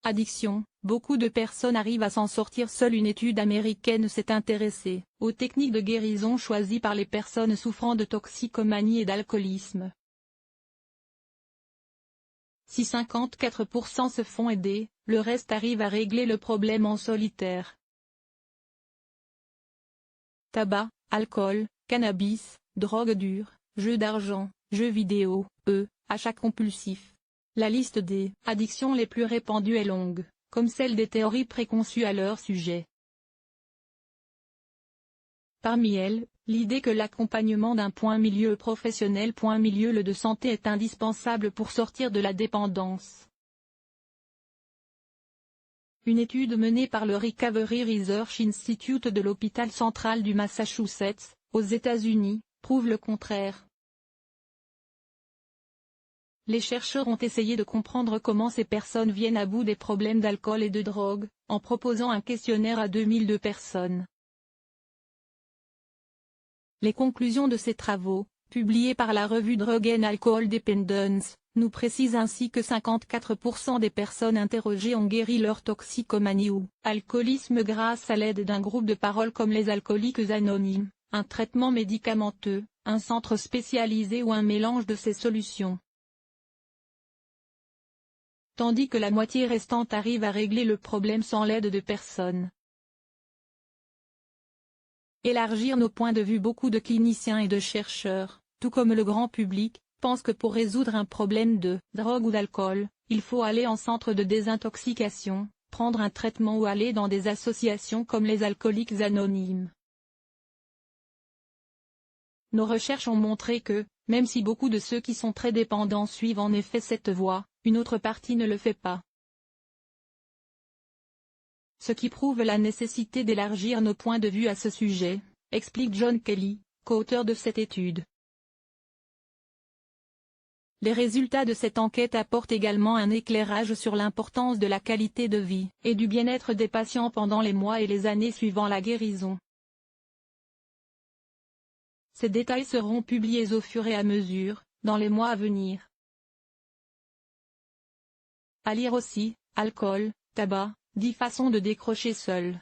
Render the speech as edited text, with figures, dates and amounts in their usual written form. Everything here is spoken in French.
Addiction, beaucoup de personnes arrivent à s'en sortir seules. Une étude américaine s'est intéressée aux techniques de guérison choisies par les personnes souffrant de toxicomanie et d'alcoolisme. Si 54% se font aider, le reste arrive à régler le problème en solitaire. Tabac, alcool, cannabis, drogue dure, jeux d'argent, jeux vidéo, achats compulsifs. La liste des addictions les plus répandues est longue, comme celle des théories préconçues à leur sujet. Parmi elles, l'idée que l'accompagnement d'un milieu professionnel milieu de santé est indispensable pour sortir de la dépendance. Une étude menée par le Recovery Research Institute de l'hôpital central du Massachusetts, aux États-Unis, prouve le contraire. Les chercheurs ont essayé de comprendre comment ces personnes viennent à bout des problèmes d'alcool et de drogue, en proposant un questionnaire à 2002 personnes. Les conclusions de ces travaux, publiées par la revue Drug and Alcohol Dependence, nous précisent ainsi que 54% des personnes interrogées ont guéri leur toxicomanie ou alcoolisme grâce à l'aide d'un groupe de parole comme les Alcooliques Anonymes, un traitement médicamenteux, un centre spécialisé ou un mélange de ces solutions. Tandis que la moitié restante arrive à régler le problème sans l'aide de personne. Élargir nos points de vue. Beaucoup de cliniciens et de chercheurs, tout comme le grand public, pensent que pour résoudre un problème de drogue ou d'alcool, il faut aller en centre de désintoxication, prendre un traitement ou aller dans des associations comme les Alcooliques Anonymes. Nos recherches ont montré que, même si beaucoup de ceux qui sont très dépendants suivent en effet cette voie, une autre partie ne le fait pas. Ce qui prouve la nécessité d'élargir nos points de vue à ce sujet, explique John Kelly, co-auteur de cette étude. Les résultats de cette enquête apportent également un éclairage sur l'importance de la qualité de vie et du bien-être des patients pendant les mois et les années suivant la guérison. Ces détails seront publiés au fur et à mesure, dans les mois à venir. À lire aussi, Alcool, tabac, 10 façons de décrocher seul.